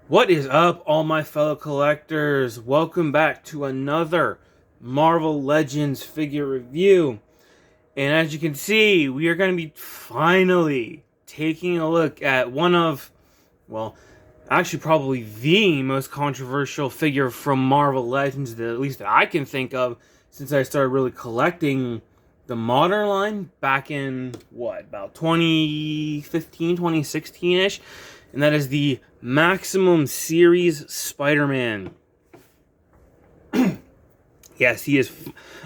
What is up, all my fellow collectors? Welcome back to another Marvel Legends figure review. And as you can see, we are going to be finally taking a look at one of, well, actually probably the most controversial figure from Marvel Legends, that at least that I can think of, since I started really collecting the modern line back in, what, about 2015, 2016-ish? And that is the Maximum Series Spider-Man. Yes, he is.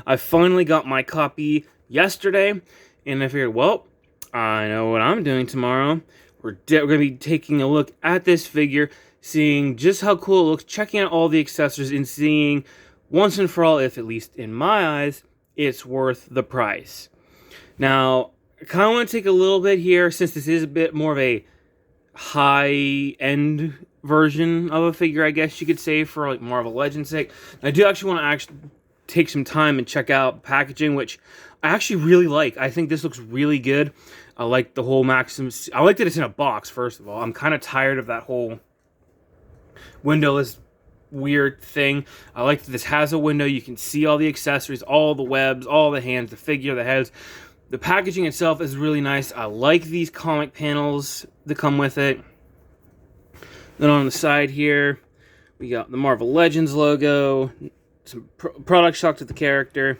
I finally got my copy yesterday, and I figured, well, I know what I'm doing tomorrow. We're going to be taking a look at this figure, seeing just how cool it looks, checking out all the accessories, and seeing once and for all, if at least in my eyes, it's worth the price. Now, I kind of want to take a little bit here, since this is a bit more of a high-end version of a figure, I guess you could say, for like Marvel Legends sake. I do actually want to take some time and check out packaging, which I actually really like. I think this looks really good. I like the whole Maximus. I like that it's in a box, first of all. I'm kind of tired of that whole windowless weird thing. I like that this has a window. You can see all the accessories, all the webs, all the hands, the figure, the heads. The packaging itself is really nice. I like these comic panels that come with it. Then on the side here, we got the Marvel Legends logo, some product shots of the character.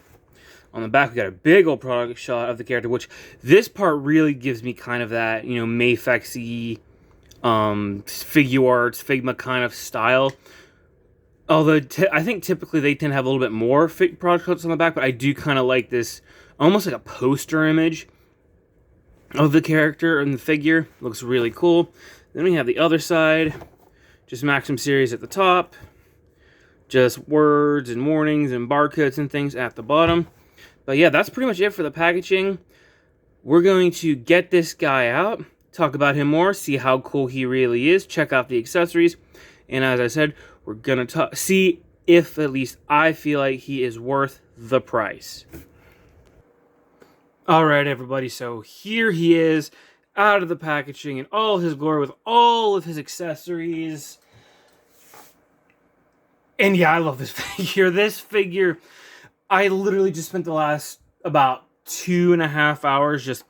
On the back, we got a big old product shot of the character, which this part really gives me kind of that, Mafex-y, Figuarts, Figma kind of style. Although I think typically they tend to have a little bit more product shots on the back, but I do kind of like this, almost like a poster image of the character and the figure. Looks really cool. Then we have the other side, just Maxim Series at the top, just words and warnings and barcodes and things at the bottom. But yeah, that's pretty much it for the packaging. We're going to get this guy out, talk about him more, see how cool he really is, check out the accessories, and as I said, we're going to see if at least I feel like he is worth the price. Alright, everybody, so here he is, out of the packaging in all his glory with all of his accessories. And yeah, I love this figure. This figure, I literally just spent the last about 2.5 hours just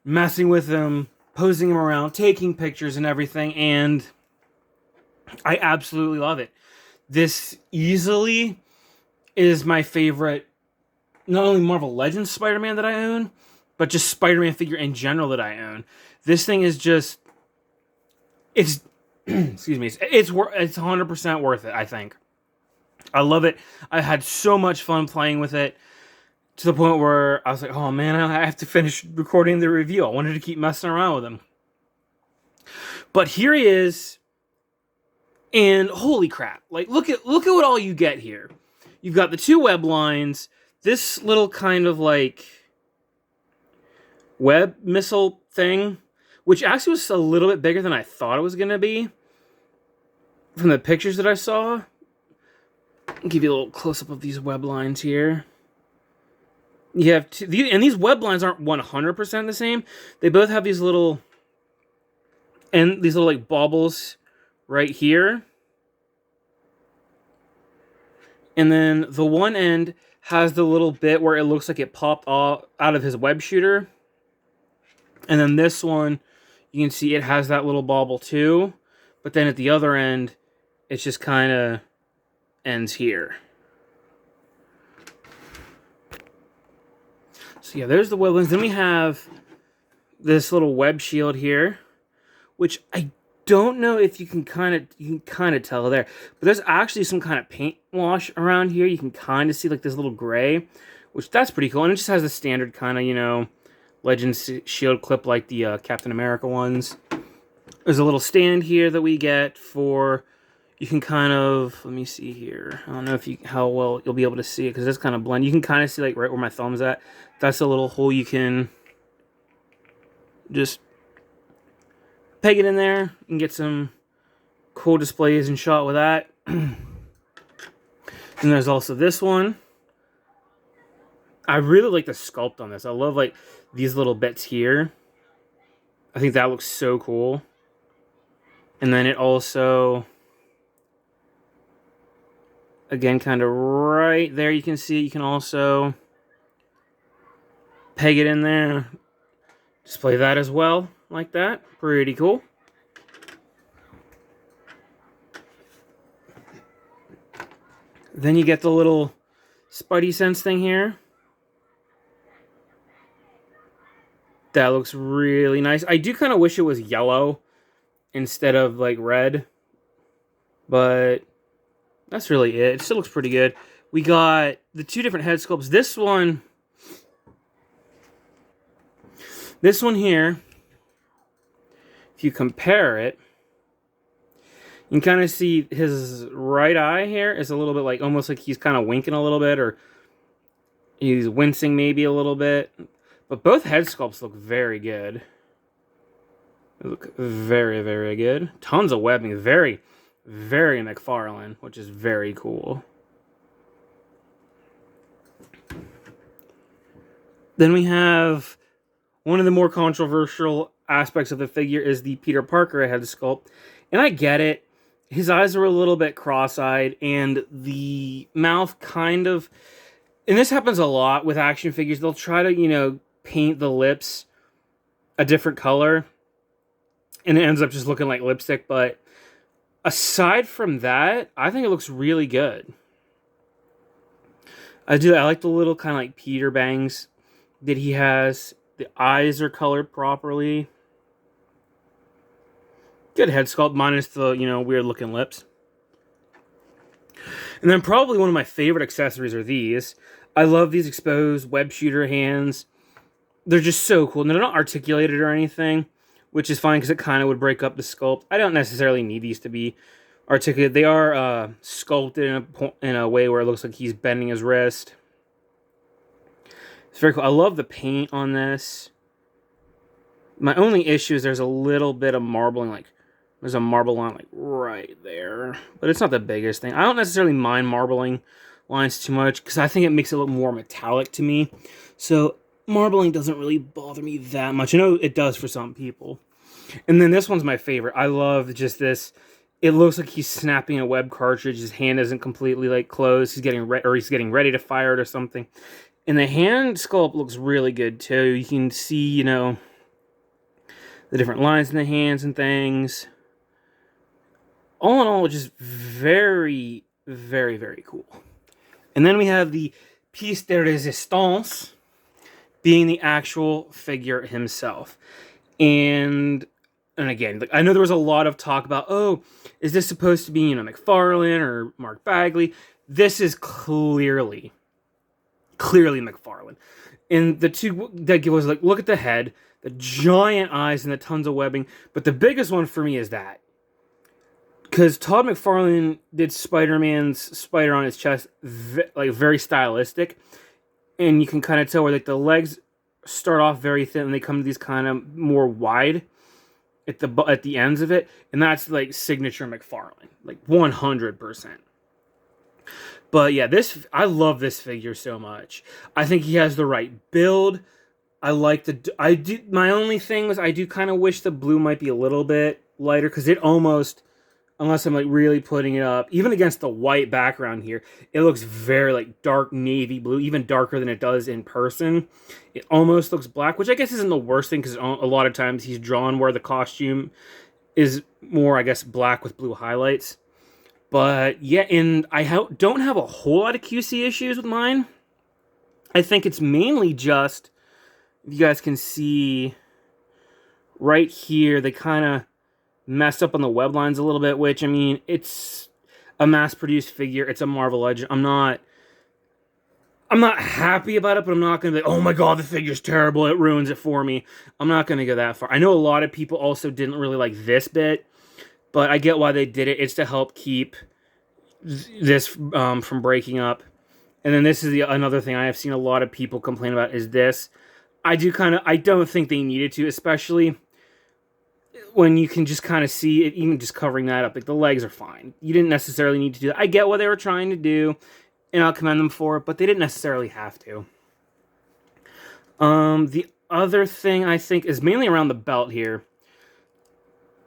messing with him, posing him around, taking pictures and everything, and I absolutely love it. This easily is my favorite, not only Marvel Legends Spider-Man that I own, but just Spider-Man figure in general that I own. This thing is just, it's, excuse me, it's 100% worth it, I think. I love it. I had so much fun playing with it, to the point where I was like, oh man, I have to finish recording the review. I wanted to keep messing around with him. But here he is, and holy crap. Like, look at what all you get here. You've got the two web lines, this little kind of like web missile thing, which actually was a little bit bigger than I thought it was going to be from the pictures that I saw. I'll give you a little close-up of these web lines here. You have and these web lines aren't 100% the same. They both have these little, and these little like baubles right here. And then the one end has the little bit where it looks like it popped out of his web shooter. And then this one, you can see it has that little bauble too. But then at the other end, it's just kind of ends here. So yeah, there's the web lines. Then we have this little web shield here, which I don't know if you can kind of tell there, but there's actually some kind of paint wash around here. You can kind of see like this little gray, which that's pretty cool. And it just has the standard kind of, Legends shield clip like the Captain America ones. There's a little stand here that we get for, you can kind of, let me see here. I don't know how well you'll be able to see it because it's kind of blend. You can kind of see like right where my thumb's at. That's a little hole you can just peg it in there and get some cool displays and shot with that. And there's also this one. I really like the sculpt on this. I love like these little bits here. I think that looks so cool. And then it also Again, kind of right there. You can see it. You can also peg it in there. Display that as well, like that. Pretty cool. Then you get the little Spidey Sense thing here. That looks really nice. I do kind of wish it was yellow instead of like red. But that's really it. It still looks pretty good. We got the two different head sculpts. This one here, if you compare it, you can kind of see his right eye here is a little bit like, almost like he's kind of winking a little bit, or he's wincing maybe a little bit. But both head sculpts look very good. They look very, very good. Tons of webbing. Very, very McFarlane, which is very cool. Then we have one of the more controversial aspects of the figure is the Peter Parker head sculpt. And I get it. His eyes are a little bit cross-eyed, and the mouth kind of... And this happens a lot with action figures. They'll try to, you know, paint the lips a different color, and it ends up just looking like lipstick. But aside from that, I think it looks really good. I like the little kind of like Peter bangs that he has. The eyes are colored properly. Good head sculpt, minus the, you know, weird looking lips. And then probably one of my favorite accessories are these. I love these exposed web shooter hands. They're just so cool. And they're not articulated or anything, which is fine because it kind of would break up the sculpt. I don't necessarily need these to be articulated. They are sculpted in a way where it looks like he's bending his wrist. It's very cool. I love the paint on this. My only issue is there's a little bit of marbling, like there's a marble line like right there, but it's not the biggest thing. I don't necessarily mind marbling lines too much because I think it makes it look more metallic to me. So marbling doesn't really bother me that much. I know it does for some people. And then this one's my favorite. I love just this. It looks like he's snapping a web cartridge. His hand isn't completely like closed. He's getting ready to fire it or something. And the hand sculpt looks really good too. You can see, you know, the different lines in the hands and things. All in all, just very, very, very cool. And then we have the piece de resistance being the actual figure himself. And again, like, I know there was a lot of talk about, oh, is this supposed to be, you know, McFarlane or Mark Bagley? This is clearly McFarlane. And the two that was like, look at the head, the giant eyes, and the tons of webbing. But the biggest one for me is that. Because Todd McFarlane did Spider-Man's spider on his chest, like very stylistic. And you can kind of tell where like the legs start off very thin and they come to these kind of more wide at the ends of it. And that's like signature McFarlane, like 100%. But yeah, I love this figure so much. I think he has the right build. My only thing was I do kind of wish the blue might be a little bit lighter because it almost, unless I'm like really putting it up, even against the white background here, it looks very like dark navy blue, even darker than it does in person. It almost looks black, which I guess isn't the worst thing because a lot of times he's drawn where the costume is more, I guess, black with blue highlights. But yeah, and I don't have a whole lot of QC issues with mine. I think it's mainly just, if you guys can see right here, they kind of messed up on the web lines a little bit, which, I mean, it's a mass-produced figure. It's a Marvel Legend. I'm not happy about it, but I'm not going to be like, oh my god, the figure's terrible, it ruins it for me. I'm not going to go that far. I know a lot of people also didn't really like this bit, but I get why they did it. It's to help keep this from breaking up. And then this is another thing I have seen a lot of people complain about is this. I don't think they needed to, especially when you can just kind of see it, even just covering that up. Like, the legs are fine. You didn't necessarily need to do that. I get what they were trying to do, and I'll commend them for it, but they didn't necessarily have to. The other thing I think is mainly around the belt here.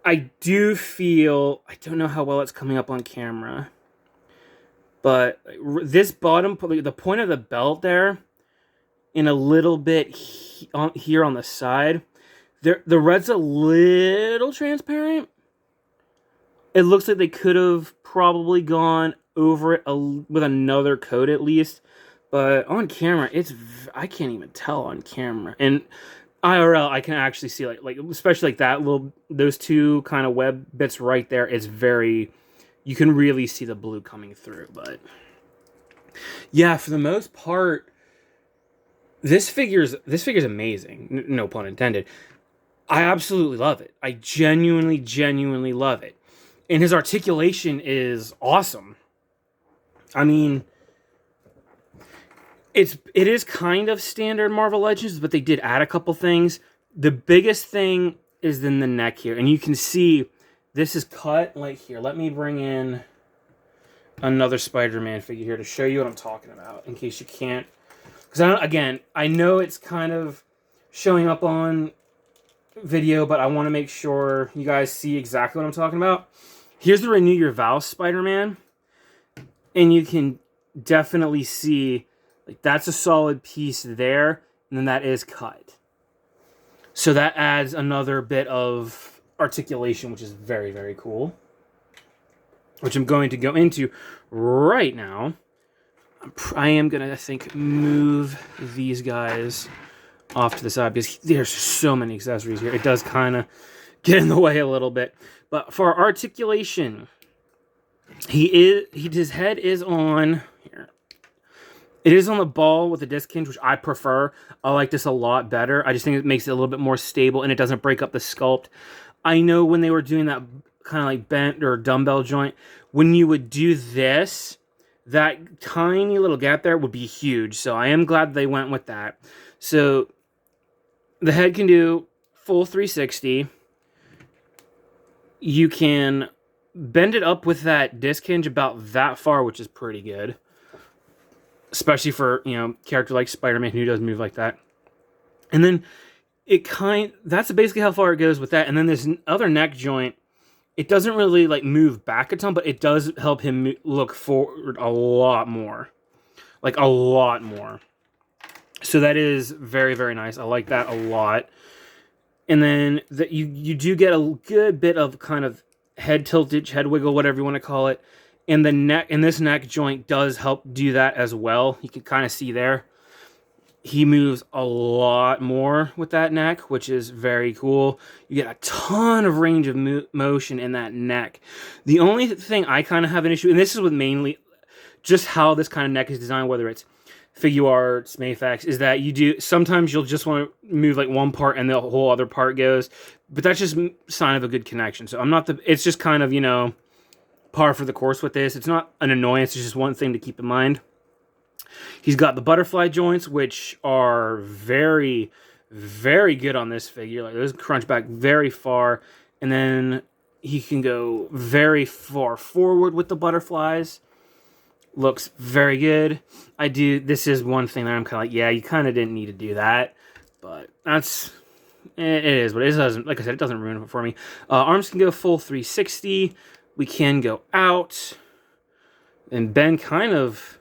I do feel, I don't know how well it's coming up on camera, But this bottom, the point of the belt there, in a little bit here on the side, the red's a little transparent. It looks like they could have probably gone over it with another coat at least. But on camera, I can't even tell on camera. And IRL, I can actually see like especially like that those two kind of web bits right there. It's very, you can really see the blue coming through. But yeah, for the most part, this figure's amazing. No pun intended. I absolutely love it. I genuinely love it. And his articulation is awesome. I mean, it is kind of standard Marvel Legends, but they did add a couple things. The biggest thing is in the neck here. And you can see this is cut right here. Let me bring in another Spider-Man figure here to show you what I'm talking about, in case you can't. Because, again, I know it's kind of showing up on video, but I want to make sure you guys see exactly what I'm talking about. Here's the Renew Your Vows Spider-Man. And you can definitely see, like, that's a solid piece there, and then that is cut. So that adds another bit of articulation, which is very, very cool. Which I'm going to go into right now. I am going to, I think, move these guys off to the side, because there's so many accessories here. It does kind of get in the way a little bit. But for articulation, his head is on here. It is on the ball with the disc hinge, which I prefer. I like this a lot better. I just think it makes it a little bit more stable, and it doesn't break up the sculpt. I know when they were doing that kind of like bent or dumbbell joint, when you would do this, that tiny little gap there would be huge. So I am glad they went with that. So the head can do full 360. You can bend it up with that disc hinge about that far, which is pretty good. Especially for, you know, a character like Spider-Man who does move like that. And then that's basically how far it goes with that. And then this other neck joint, it doesn't really like move back a ton, but it does help him look forward a lot more. Like a lot more. So that is very, very nice. I like that a lot. And then you do get a good bit of kind of head tiltage, head wiggle, whatever you want to call it. And this neck joint does help do that as well. You can kind of see there. He moves a lot more with that neck, which is very cool. You get a ton of range of motion in that neck. The only thing I kind of have an issue, and this is with mainly just how this kind of neck is designed, whether it's Figuarts, Mafex, is that sometimes you'll just want to move like one part and the whole other part goes, but that's just a sign of a good connection. So it's just kind of, you know, par for the course with this. It's not an annoyance, it's just one thing to keep in mind. He's got the butterfly joints, which are very, very good on this figure. Like, those crunch back very far, and then he can go very far forward with the butterflies. Looks very good. This is one thing that I'm kind of like, yeah, you kind of didn't need to do that, but it is, but it doesn't, like I said, it doesn't ruin it for me. Arms can go full 360. We can go out and bend kind of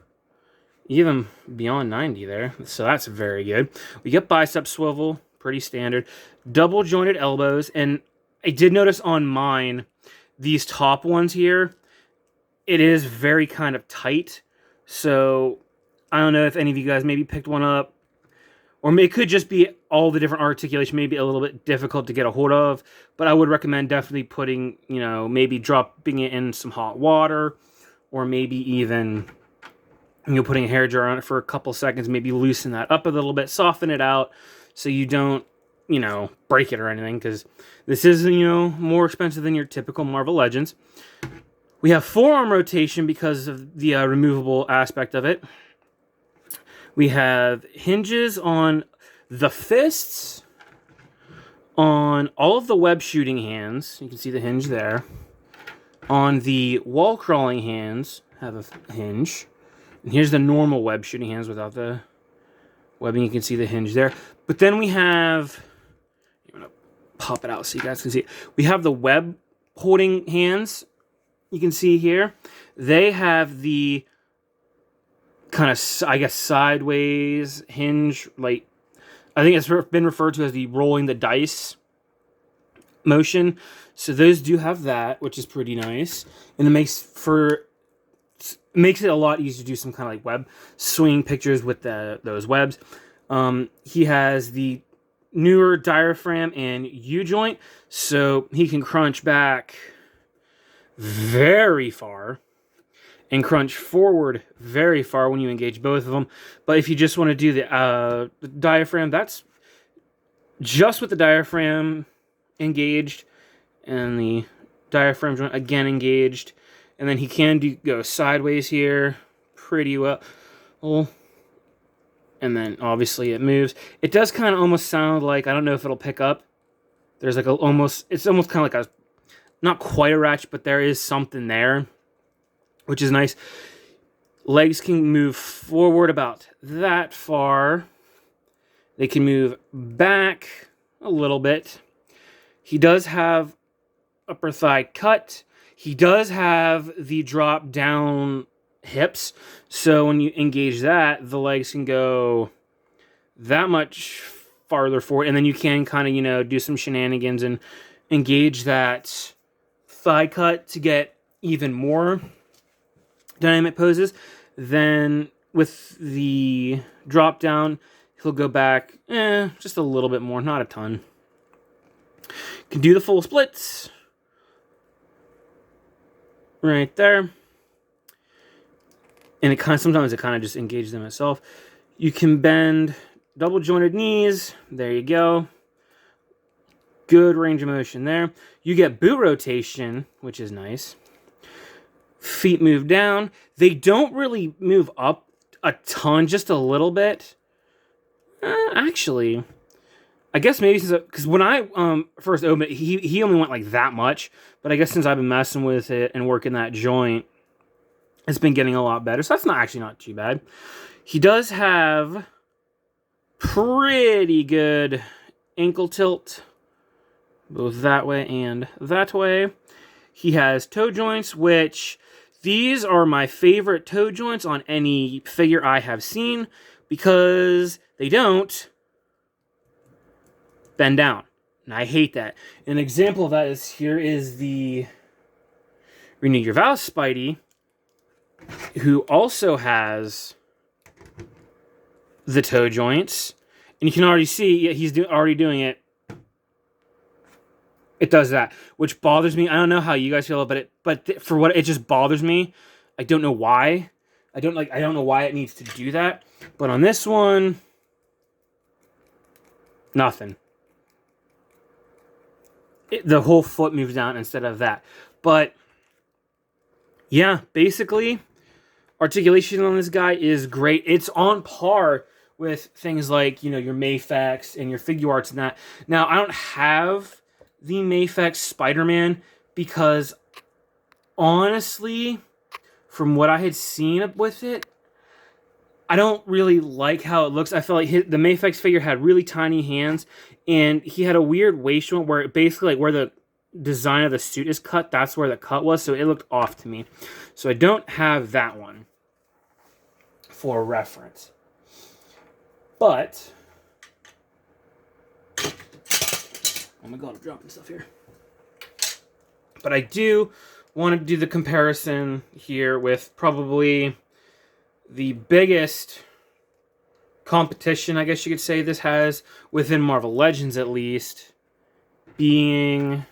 even beyond 90 there. So that's very good. We get bicep swivel, pretty standard. Double jointed elbows. And I did notice on mine, these top ones here, it is very kind of tight. So I don't know if any of you guys maybe picked one up. Or it could just be all the different articulation, maybe a little bit difficult to get a hold of. But I would recommend definitely putting, you know, maybe dropping it in some hot water. Or maybe even, you know, putting a hair dryer on it for a couple seconds. Maybe loosen that up a little bit, soften it out. So you don't, you know, break it or anything. Because this is, you know, more expensive than your typical Marvel Legends. We have forearm rotation because of the removable aspect of it. We have hinges on the fists, on all of the web shooting hands. You can see the hinge there. On the wall crawling hands, have a hinge. And here's the normal web shooting hands without the webbing. You can see the hinge there. But then we have, I'm going to pop it out so you guys can see it. We have the web holding hands. You can see here. They have the kind of, I guess, sideways hinge. Like, I think it's been referred to as the rolling the dice motion. So those do have that, which is pretty nice. And it makes it a lot easier to do some kind of like web swing pictures with those webs. He has the newer diaphragm and U-joint, so he can crunch back very far and crunch forward very far when you engage both of them. But if you just want to do the diaphragm, that's just with the diaphragm engaged and the diaphragm joint again engaged. And then he can go sideways here pretty well. And then obviously it moves. It does kind of almost sound like, I don't know if it'll pick up. There's like it's almost kind of like not quite a ratchet, but there is something there, which is nice. Legs can move forward about that far. They can move back a little bit. He does have upper thigh cut. He does have the drop down hips. So when you engage that, the legs can go that much farther forward. And then you can kind of, do some shenanigans and engage that thigh cut to get even more dynamic poses. Then with the drop down, he'll go back just a little bit more, not a ton. Can do the full splits right there. And sometimes it kind of just engages them itself. You can bend double jointed knees. There you go. Good range of motion there. You get boot rotation, which is nice. Feet move down. They don't really move up a ton, just a little bit. Actually, I guess maybe because when I first opened it, he only went like that much. But I guess since I've been messing with it and working that joint, it's been getting a lot better. So that's not too bad. He does have pretty good ankle tilt, both that way and that way. He has toe joints, which these are my favorite toe joints on any figure I have seen because they don't bend down. And I hate that. An example of that is the Renew Your Vows Spidey, who also has the toe joints. And you can already see he's already doing it. It does that, which bothers me. I don't know how you guys feel about it, but for what it just bothers me. I don't know why. I don't know why it needs to do that. But on this one, nothing. The whole foot moves down instead of that. But yeah, basically, articulation on this guy is great. It's on par with things like, your Mafex and your Figuarts and that. Now, I don't have the Mafex Spider-Man because, honestly, from what I had seen with it, I don't really like how it looks. I feel like the Mafex figure had really tiny hands, and he had a weird waist joint where basically where the design of the suit is cut, that's where the cut was, so it looked off to me. So I don't have that one for reference. But, oh my god, I'm dropping stuff here. But I do want to do the comparison here with probably the biggest competition, I guess you could say, this has within Marvel Legends, at least, being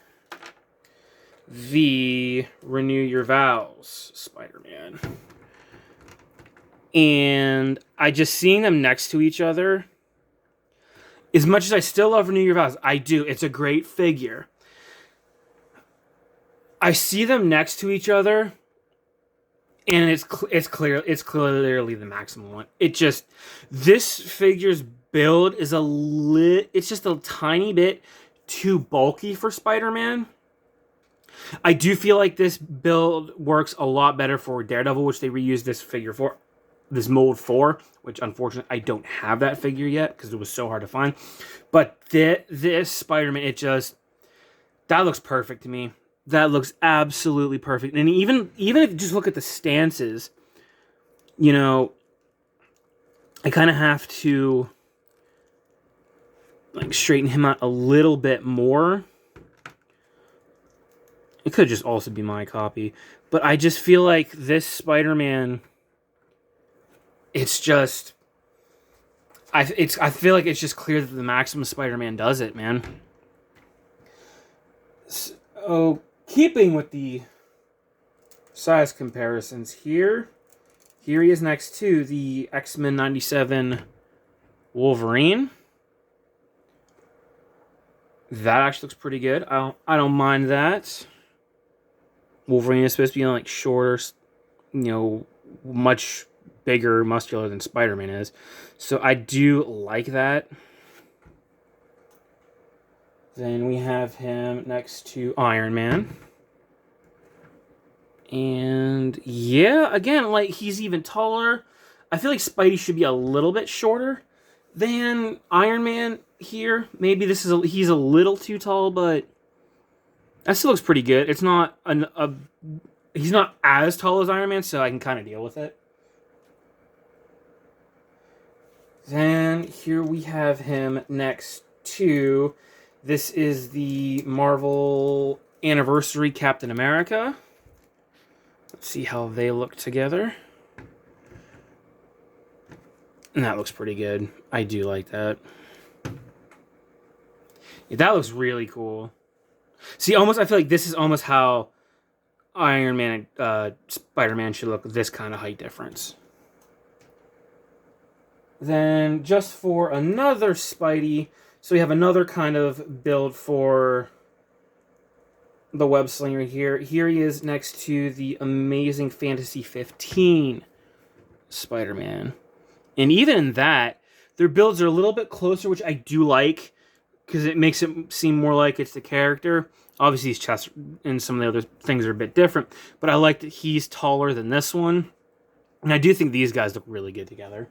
the Renew Your Vows Spider-Man. And I just seeing them next to each other, as much as I still love Renew Your Vows, I do. It's a great figure. I see them next to each other, and it's clearly the maximum one. This figure's build is it's just a tiny bit too bulky for Spider-Man. I do feel like this build works a lot better for Daredevil, which they reused this figure for, this mold for, which unfortunately I don't have that figure yet because it was so hard to find. But this Spider-Man, that looks perfect to me. That looks absolutely perfect. And even if you just look at the stances, I kind of have to like straighten him out a little bit more. It could just also be my copy, but I just feel like this Spider-Man, it's just, I feel like it's just clear that the Maximum Spider-Man does it, man. So, keeping with the size comparisons here he is next to the X-Men 97 Wolverine. That actually looks pretty good. I don't mind that. Wolverine is supposed to be like shorter, much bigger, muscular than Spider-Man is. So I do like that. Then we have him next to Iron Man. And yeah, again, like he's even taller. I feel like Spidey should be a little bit shorter than Iron Man here. Maybe he's a little too tall, but that still looks pretty good. It's not he's not as tall as Iron Man, so I can kind of deal with it. Then here we have him next to, this is the Marvel Anniversary Captain America. Let's see how they look together. And that looks pretty good. I do like that. Yeah, that looks really cool. See, I feel like this is almost how Iron Man and Spider-Man should look, this kind of height difference. Then, just for another Spidey, so we have another kind of build for the Web Slinger here. Here he is next to the Amazing Fantasy 15 Spider-Man. And even in that, their builds are a little bit closer, which I do like, because it makes it seem more like it's the character. Obviously, his chest and some of the other things are a bit different, but I like that he's taller than this one. And I do think these guys look really good together.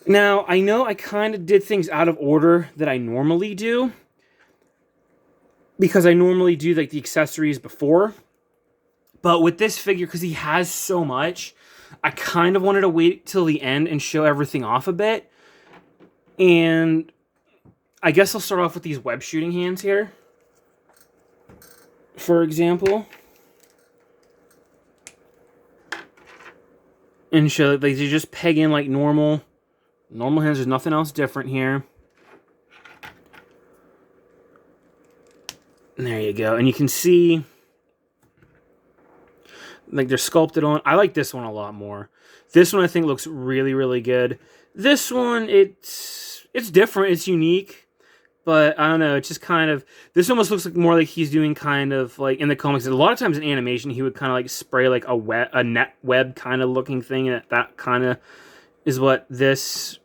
Now, I know I kind of did things out of order that I normally do, because I normally do like the accessories before. But with this figure, because he has so much, I kind of wanted to wait till the end and show everything off a bit. And I guess I'll start off with these web shooting hands here. For example. And show that they just peg in like normal hands. There's nothing else different here. And there you go. And you can see like they're sculpted on. I like this one a lot more. This one I think looks really, really good. This one, it's different. It's unique. But I don't know. It's just kind of, this almost looks like more like he's doing kind of like in the comics. A lot of times in animation, he would kind of like spray like a net web kind of looking thing. And that kind of is what this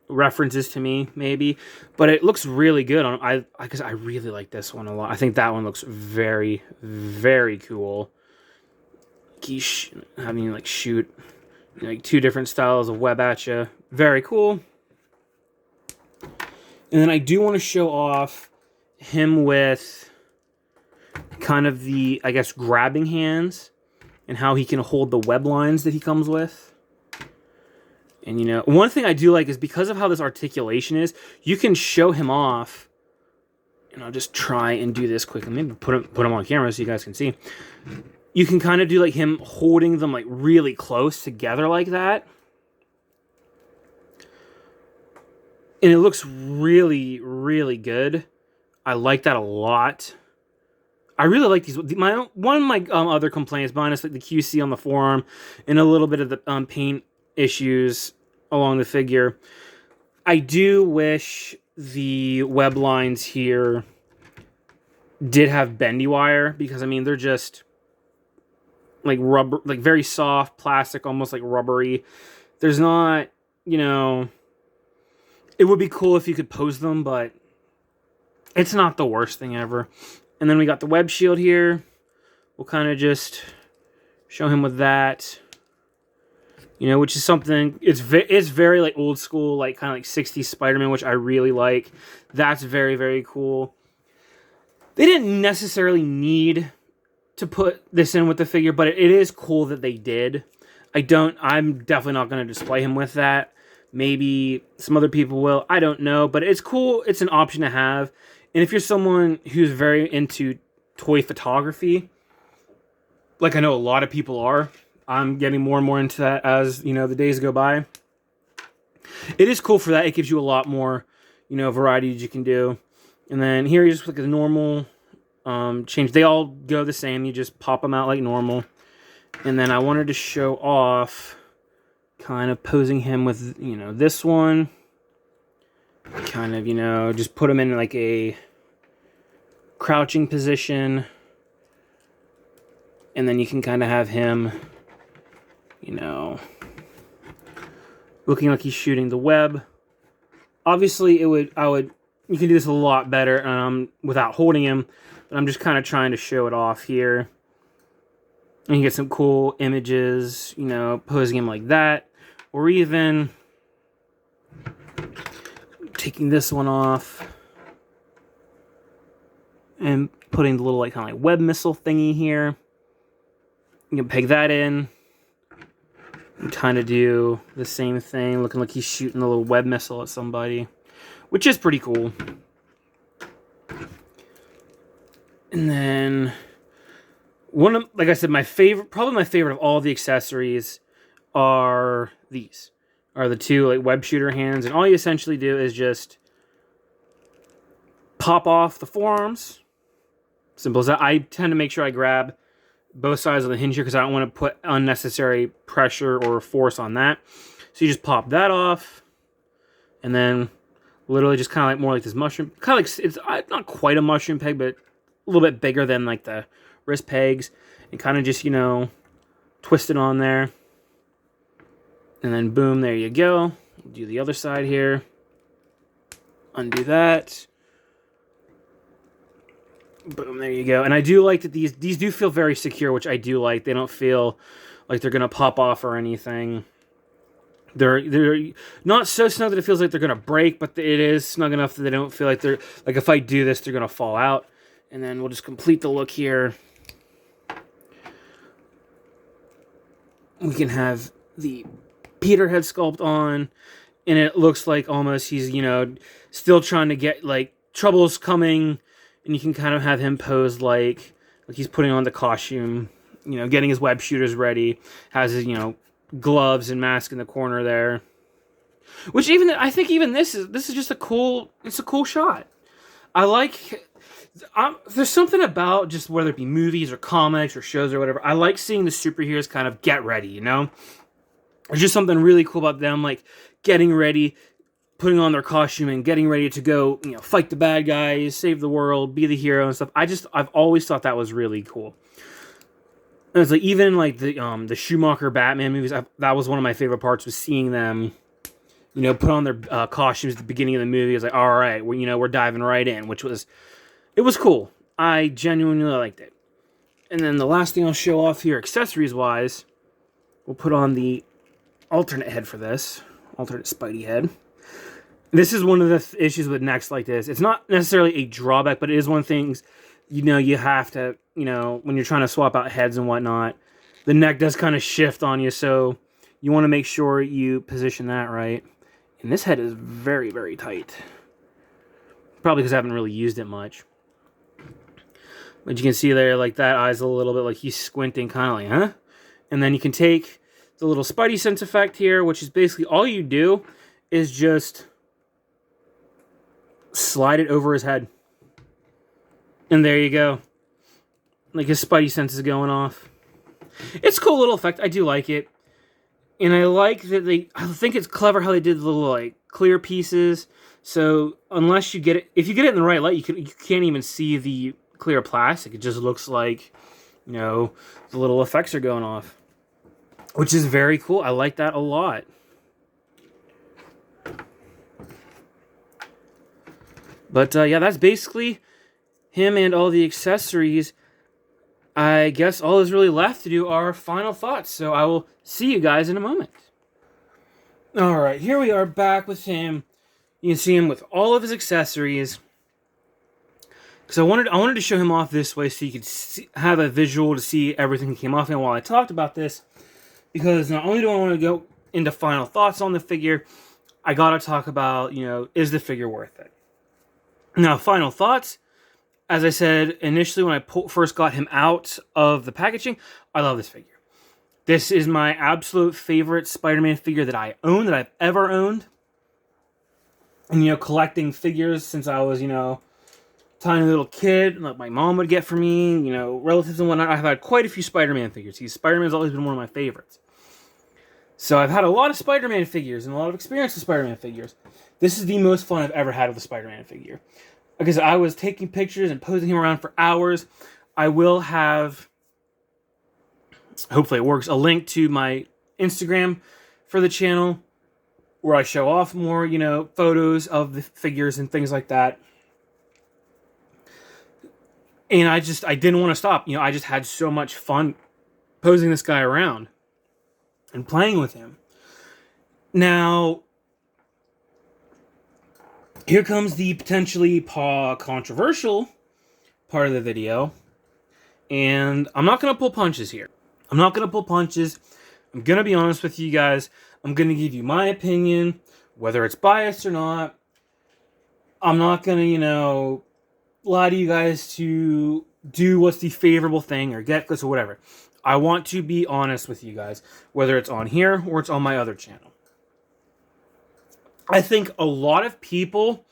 references to me, maybe. But it looks really good on, because I really like this one a lot. I think that one looks very, very cool. He's having like shoot like two different styles of web at you. Very cool. And then I do want to show off him with kind of the, I guess, grabbing hands and how he can hold the web lines that he comes with. And, you know, one thing I do like is because of how this articulation is, you can show him off. And I'll just try and do this quickly. Maybe put him on camera so you guys can see. You can kind of do like him holding them like really close together like that. And it looks really, really good. I like that a lot. I really like these. One of my other complaints, minus like the QC on the forearm and a little bit of the paint issues along the figure, I do wish the web lines here did have bendy wire, because I mean they're just like rubber, like very soft plastic, almost like rubbery. There's not, you know, it would be cool if you could pose them, but it's not the worst thing ever. And then we got the web shield here. We'll kind of just show him with that. You know, which is something, it's very like old school, like kind of like 60s Spider-Man, which I really like. That's very, very cool. They didn't necessarily need to put this in with the figure, but it is cool that they did. I'm definitely not going to display him with that. Maybe some other people will. I don't know, but it's cool. It's an option to have. And if you're someone who's very into toy photography, like I know a lot of people are, I'm getting more and more into that as, the days go by. It is cool for that. It gives you a lot more, variety that you can do. And then here you just click the normal change. They all go the same. You just pop them out like normal. And then I wanted to show off kind of posing him with, this one. Kind of, just put him in like a crouching position. And then you can kind of have him, looking like he's shooting the web. Obviously, you can do this a lot better without holding him. But I'm just kind of trying to show it off here. And you get some cool images, posing him like that. Or even taking this one off and putting the little kind of web missile thingy here. You can peg that in and kind of do the same thing, looking like he's shooting a little web missile at somebody, which is pretty cool. And then like I said, probably my favorite of all the accessories are these. Are the two like web shooter hands, and all you essentially do is just pop off the forearms. Simple as that. I tend to make sure I grab both sides of the hinge here because I don't want to put unnecessary pressure or force on that. So you just pop that off, and then literally just kind of like more like this mushroom. Kind of like, it's not quite a mushroom peg, but a little bit bigger than like the wrist pegs, and kind of just, twist it on there. And then boom, there you go. Do the other side here. Undo that. Boom, there you go. And I do like that these do feel very secure, which I do like. They don't feel like they're going to pop off or anything. They're not so snug that it feels like they're going to break, but it is snug enough that they don't feel like they're, like if I do this, they're going to fall out. And then we'll just complete the look here. We can have the Peter head sculpt on, and it looks like almost he's, still trying to get, like, trouble's coming, and you can kind of have him pose like he's putting on the costume, getting his web shooters ready, has his, gloves and mask in the corner there. Which I think this is just a cool shot. I like, there's something about just whether it be movies or comics or shows or whatever, I like seeing the superheroes kind of get ready, There's just something really cool about them, like getting ready, putting on their costume and getting ready to go, fight the bad guys, save the world, be the hero and stuff. I've always thought that was really cool. And it's like, even like the Schumacher Batman movies, that was one of my favorite parts, was seeing them, put on their costumes at the beginning of the movie. I was like, all right, we're diving right in, it was cool. I genuinely liked it. And then the last thing I'll show off here, accessories-wise, we'll put on the alternate head for this. Alternate Spidey head. This is one of the issues with necks like this. It's not necessarily a drawback, but it is one of the things, you have to, when you're trying to swap out heads and whatnot, the neck does kind of shift on you, so you want to make sure you position that right. And this head is very, very tight. Probably because I haven't really used it much. But you can see there, like, that eye's a little bit like he's squinting, kind of like, huh? And then you can take the little Spidey sense effect here, which is basically all you do is just slide it over his head. And there you go. Like, his Spidey sense is going off. It's a cool little effect. I do like it. And I like that I think it's clever how they did the little, like, clear pieces. So, unless you get it, if you get it in the right light, you can't even see the clear plastic. It just looks like, the little effects are going off. Which is very cool. I like that a lot. But, yeah, that's basically him and all the accessories. I guess all is really left to do are final thoughts. So I will see you guys in a moment. Alright, here we are back with him. You can see him with all of his accessories. Because I wanted to show him off this way so you could have a visual to see everything that came off. And while I talked about this, because not only do I want to go into final thoughts on the figure, I gotta talk about, is the figure worth it? Now, final thoughts. As I said initially when I first got him out of the packaging, I love this figure. This is my absolute favorite Spider-Man figure that I own, that I've ever owned. And, collecting figures since I was, tiny little kid, like my mom would get for me, relatives and whatnot. I've had quite a few Spider-Man figures. Spider-Man's always been one of my favorites. So I've had a lot of Spider-Man figures and a lot of experience with Spider-Man figures. This is the most fun I've ever had with a Spider-Man figure. Because I was taking pictures and posing him around for hours. I will have, hopefully it works, a link to my Instagram for the channel where I show off more, photos of the figures and things like that. And I didn't want to stop. I just had so much fun posing this guy around and playing with him. Now, here comes the potentially controversial part of the video. And I'm not going to pull punches here. I'm not going to pull punches. I'm going to be honest with you guys. I'm going to give you my opinion, whether it's biased or not. I'm not going to, lie to you guys to do what's the favorable thing or get this or whatever. I want to be honest with you guys, whether it's on here or it's on my other channel. I think a lot of people,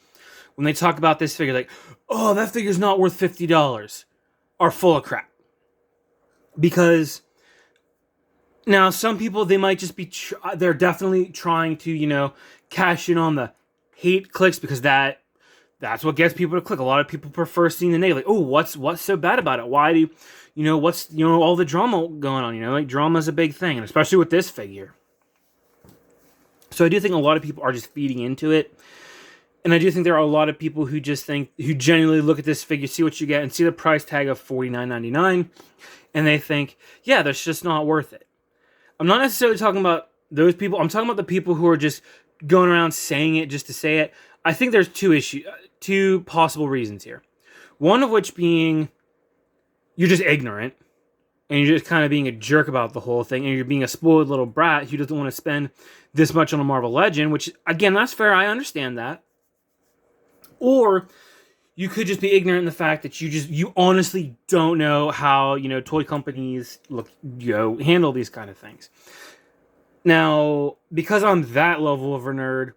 when they talk about this figure, like, oh, that figure's not worth $50, are full of crap. Because now some people, they might just be, they're definitely trying to, cash in on the hate clicks, because that's what gets people to click. A lot of people prefer seeing the negative. Like, oh, what's so bad about it? Why do, what's, all the drama going on? Like, drama's a big thing, and especially with this figure. So I do think a lot of people are just feeding into it. And I do think there are a lot of people who genuinely look at this figure, see what you get, and see the price tag of $49.99, and they think, yeah, that's just not worth it. I'm not necessarily talking about those people. I'm talking about the people who are just going around saying it just to say it. I think there's two possible reasons here. One of which being you're just ignorant, and you're just kind of being a jerk about the whole thing, and you're being a spoiled little brat who doesn't want to spend this much on a Marvel Legend, which, again, that's fair. I understand that. Or you could just be ignorant in the fact that you honestly don't know how, toy companies handle these kind of things. Now, because I'm that level of a nerd,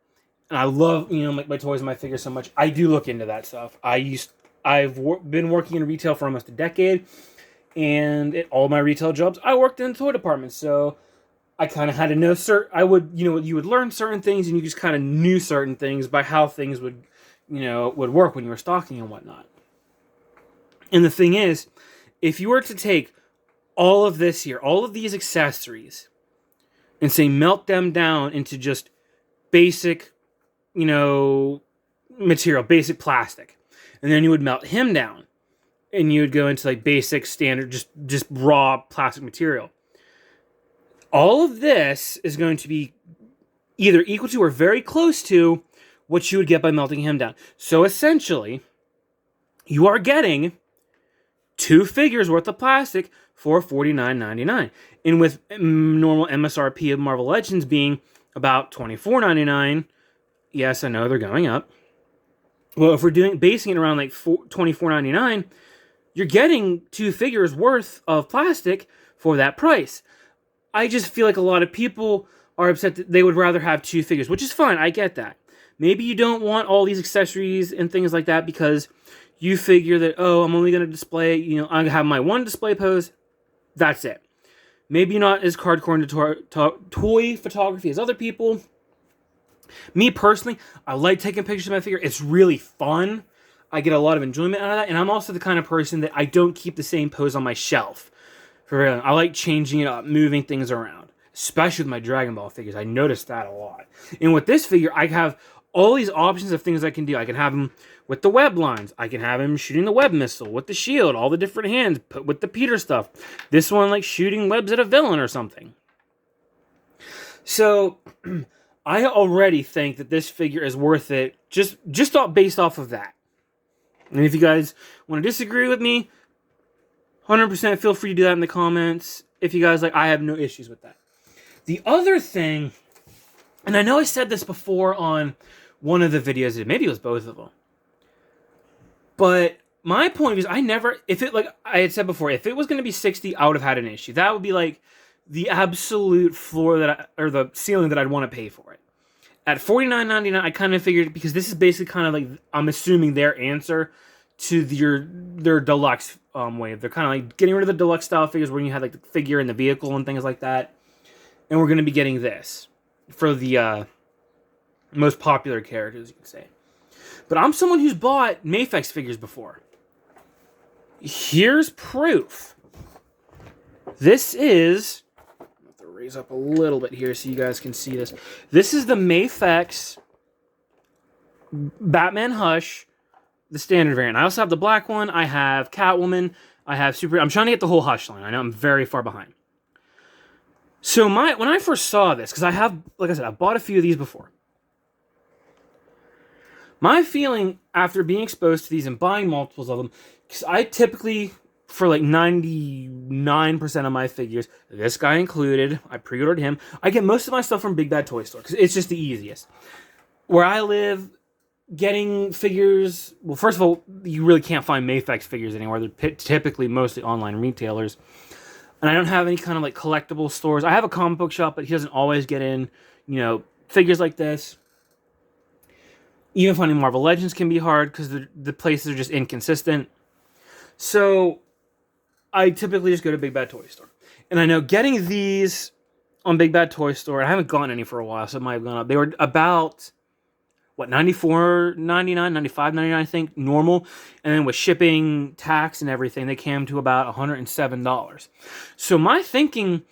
and I love, my toys and my figures so much, I do look into that stuff. I've been working in retail for almost a decade, and at all my retail jobs, I worked in the toy department, so I kind of had to know you would learn certain things, and you just kind of knew certain things by how things would work when you were stocking and whatnot. And the thing is, if you were to take all of this here, all of these accessories, and say melt them down into just basic, material, basic plastic, and then you would melt him down, and you would go into like basic standard, just raw plastic material. All of this is going to be either equal to or very close to what you would get by melting him down. So essentially, you are getting 2 figures worth of plastic for $49.99. And with normal MSRP of Marvel Legends being about $24.99, yes, I know they're going up. Well, if we're basing it around like $24.99, you're getting 2 figures worth of plastic for that price. I just feel like a lot of people are upset that they would rather have 2 figures, which is fine. I get that. Maybe you don't want all these accessories and things like that because you figure that, oh, I'm only going to display, I have my one display pose. That's it. Maybe you're not as hardcore into toy photography as other people. Me personally, I like taking pictures of my figure. It's really fun. I get a lot of enjoyment out of that. And I'm also the kind of person that I don't keep the same pose on my shelf for very long. I like changing it up, moving things around, especially with my Dragon Ball figures. I noticed that a lot. And with this figure, I have all these options of things I can do. I can have him with the web lines. I can have him shooting the web missile with the shield, all the different hands, with the Peter stuff. This one, like shooting webs at a villain or something. So, I already think that this figure is worth it just based off of that. And if you guys want to disagree with me, 100% feel free to do that in the comments. If you guys like, I have no issues with that. The other thing, and I know I said this before on one of the videos, maybe it was both of them, but my point is, I never, if it, like I had said before, if it was going to be 60, I would have had an issue. That would be like the absolute floor or the ceiling that I'd want to pay for it. At $49.99, I kind of figured, because this is basically kind of like, I'm assuming, their answer to their deluxe wave. They're kind of like getting rid of the deluxe style figures where you had like the figure in the vehicle and things like that. And we're going to be getting this for the most popular characters, you could say. But I'm someone who's bought Mafex figures before. Here's proof. This is... I'll have to raise up a little bit here so you guys can see this. This is the Mafex Batman Hush, the standard variant. I also have the black one. I have Catwoman. I have Super... I'm trying to get the whole Hush line. I know I'm very far behind. So when I first saw this, because I have, like I said, I've bought a few of these before. My feeling after being exposed to these and buying multiples of them, because I typically, for like 99% of my figures, this guy included, I pre-ordered him. I get most of my stuff from Big Bad Toy Store, because it's just the easiest. Where I live, getting figures, well, first of all, you really can't find Mafex figures anywhere. They're typically mostly online retailers. And I don't have any kind of like collectible stores. I have a comic book shop, but he doesn't always get in, figures like this. Even finding Marvel Legends can be hard because the places are just inconsistent. So I typically just go to Big Bad Toy Store. And I know getting these on Big Bad Toy Store, I haven't gotten any for a while, so it might have gone up. They were about, $94.99, $95.99, I think, normal. And then with shipping, tax, and everything, they came to about $107. So my thinking,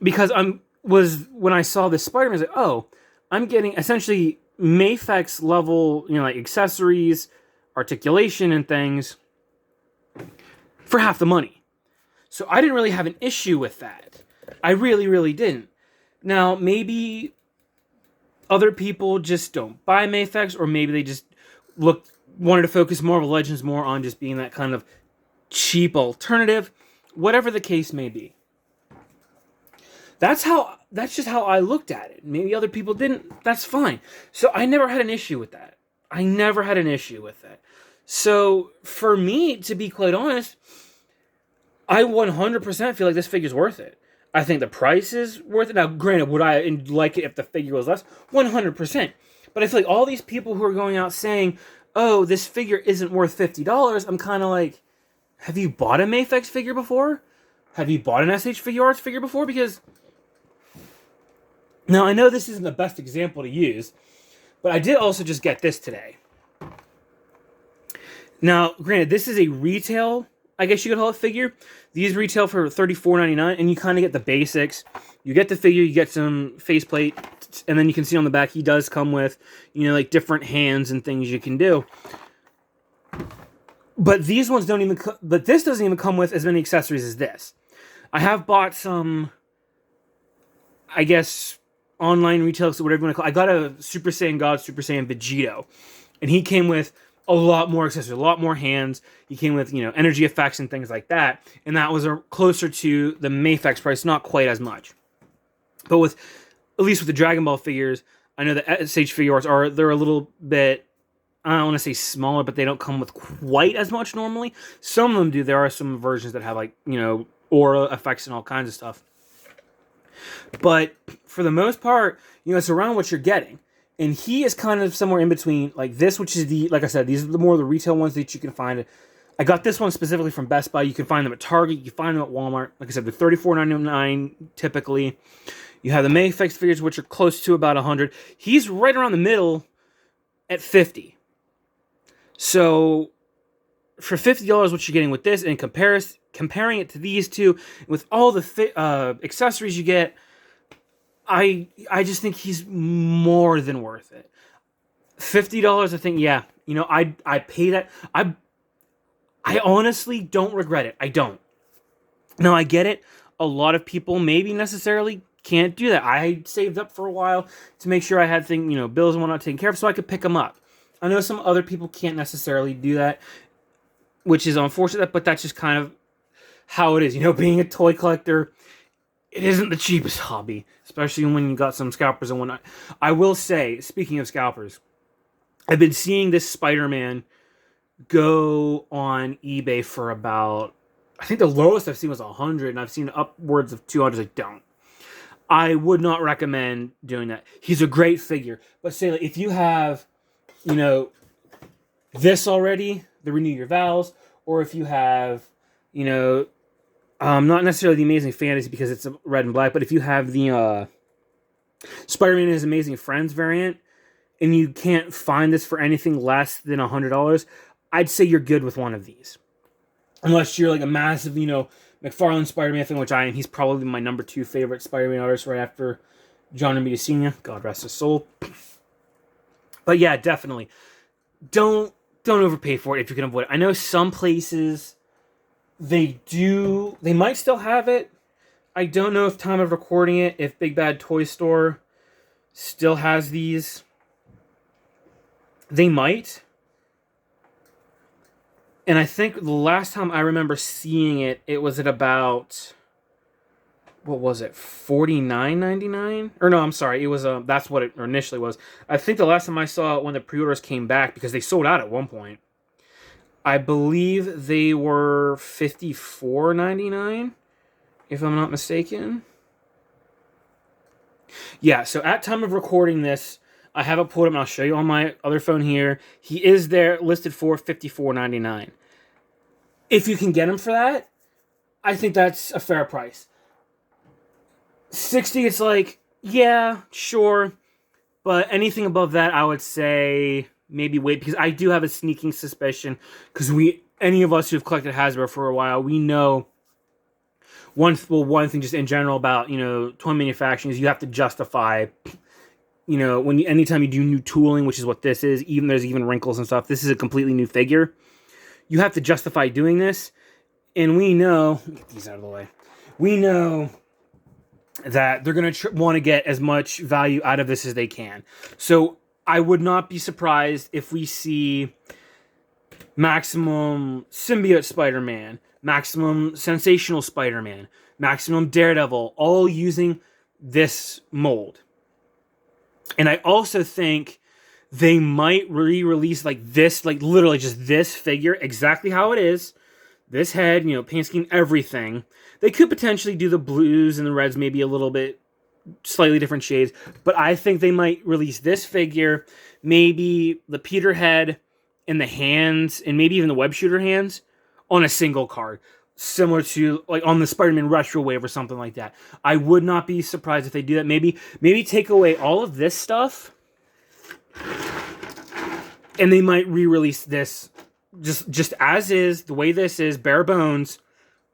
because when I saw this Spider-Man, I was like, oh, I'm getting essentially Mafex level, like accessories, articulation, and things for half the money. So I didn't really have an issue with that. I really, really didn't. Now, maybe other people just don't buy Mafex, or maybe they just wanted to focus Marvel Legends more on just being that kind of cheap alternative. Whatever the case may be. That's just how I looked at it. Maybe other people didn't. That's fine. So I never had an issue with that. So for me, to be quite honest, I 100% feel like this figure's worth it. I think the price is worth it. Now, granted, would I like it if the figure was less? 100%. But I feel like all these people who are going out saying, oh, this figure isn't worth $50, I'm kind of like, have you bought a Mafex figure before? Have you bought an SH Figuarts figure before? Because... Now, I know this isn't the best example to use, but I did also just get this today. Now, granted, this is a retail, I guess you could call it, figure. These retail for $34.99, and you kind of get the basics. You get the figure, you get some faceplate, and then you can see on the back he does come with, like different hands and things you can do. But these ones don't even, but this doesn't even come with as many accessories as this. I have bought some, I guess, online retail, so whatever you want to call it. I got a Super Saiyan God, Super Saiyan Vegito, and he came with a lot more accessories, a lot more hands. He came with, energy effects and things like that, and that was closer to the Mafex price, not quite as much. But at least with the Dragon Ball figures, I know the SH Figuarts they're a little bit, I don't want to say smaller, but they don't come with quite as much normally. Some of them do. There are some versions that have aura effects and all kinds of stuff. But for the most part, it's around what you're getting. And he is kind of somewhere in between, like this, which is like I said, these are the more the retail ones that you can find. I got this one specifically from Best Buy. You can find them at Target. You can find them at Walmart. Like I said, they're $34.99 typically. You have the Mafex figures, which are close to about $100. He's right around the middle at $50. So for $50, what you're getting with this, and comparing it to these two, with all the accessories you get, I just think he's more than worth it. $50, I think, yeah. I pay that. I honestly don't regret it. I don't. Now, I get it. A lot of people maybe necessarily can't do that. I saved up for a while to make sure I had bills and whatnot taken care of so I could pick them up. I know some other people can't necessarily do that, which is unfortunate, but that's just kind of how it is. Being a toy collector, it isn't the cheapest hobby, especially when you got some scalpers and whatnot. I will say, speaking of scalpers, I've been seeing this Spider-Man go on eBay for about, I think the lowest I've seen was 100, and I've seen upwards of 200. I don't. I would not recommend doing that. He's a great figure, but say like, if you have, this already, the Renew Your Vows, or if you have, not necessarily the Amazing Fantasy because it's red and black, but if you have the Spider-Man and His Amazing Friends variant, and you can't find this for anything less than $100, I'd say you're good with one of these. Unless you're like a massive, McFarlane Spider-Man fan, which I am. He's probably my number 2 favorite Spider-Man artist right after John Romita Sr. God rest his soul. But yeah, definitely. Don't overpay for it if you can avoid it. I know some places they might still have it. I don't know if time of recording it, if Big Bad Toy Store still has these. They might. And I think the last time I remember seeing it, it was at about, what was it, $49.99? Or no, I'm sorry, it was that's what it initially was. I think the last time I saw it when the pre-orders came back, because they sold out at one point, I believe they were $54.99, if I'm not mistaken. Yeah, so at time of recording this, I have it pulled up and I'll show you on my other phone here. He is there listed for $54.99. If you can get him for that, I think that's a fair price. $60, it's like, yeah, sure. But anything above that, I would say maybe wait, because I do have a sneaking suspicion, because any of us who've collected Hasbro for a while, we know one thing just in general about, toy manufacturing is you have to justify, anytime you do new tooling, which is what this is, there's even wrinkles and stuff, this is a completely new figure. You have to justify doing this. And we know, get these out of the way, we know that they're going to want to get as much value out of this as they can. So I would not be surprised if we see Maximum Symbiote Spider-Man, Maximum Sensational Spider-Man, Maximum Daredevil, all using this mold. And I also think they might re-release this, literally just this figure, exactly how it is. This head, paint scheme, everything. They could potentially do the blues and the reds, maybe a little bit slightly different shades. But I think they might release this figure, maybe the Peter head and the hands, and maybe even the web shooter hands on a single card. Similar to, on the Spider-Man Retro Wave or something like that. I would not be surprised if they do that. Maybe take away all of this stuff, and they might re-release this just as is, the way this is, bare bones,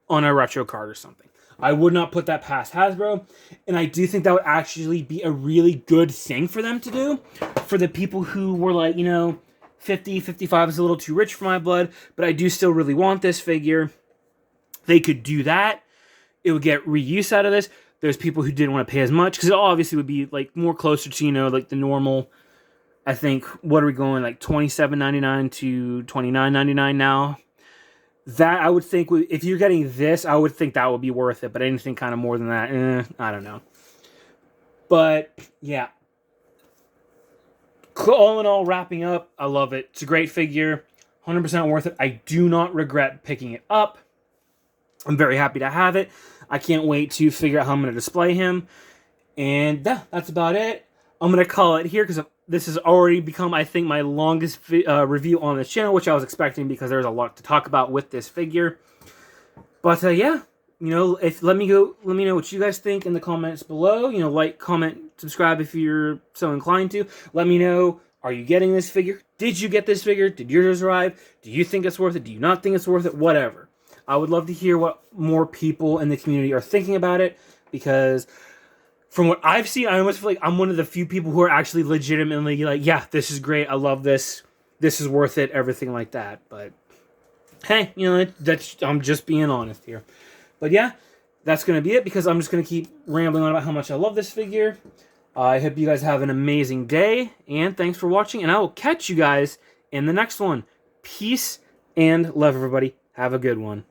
on a retro card or something. I would not put that past Hasbro, and I do think that would actually be a really good thing for them to do, for the people who were 50, 55 is a little too rich for my blood, but I do still really want this figure. They could do that. It would get reuse out of this. There's people who didn't want to pay as much, because it obviously would be more closer to, the normal, I think, what are we going, $27.99 to $29.99 now? That, I would think, if you're getting this, I would think that would be worth it, but anything kind of more than that, I don't know. But, yeah. All in all, wrapping up, I love it. It's a great figure, 100% worth it. I do not regret picking it up. I'm very happy to have it. I can't wait to figure out how I'm going to display him. And yeah, that's about it. I'm going to call it here, because this has already become, I think, my longest review on this channel, which I was expecting, because there's a lot to talk about with this figure. But yeah, let me know what you guys think in the comments below. Like, comment, subscribe if you're so inclined to. Let me know, are you getting this figure? Did you get this figure? Did yours arrive? Do you think it's worth it? Do you not think it's worth it? Whatever. I would love to hear what more people in the community are thinking about it, because from what I've seen, I almost feel like I'm one of the few people who are actually legitimately yeah, this is great, I love this, this is worth it, everything like that. But hey, I'm just being honest here. But yeah, that's going to be it, because I'm just going to keep rambling on about how much I love this figure. I hope you guys have an amazing day, and thanks for watching, and I will catch you guys in the next one. Peace and love, everybody. Have a good one.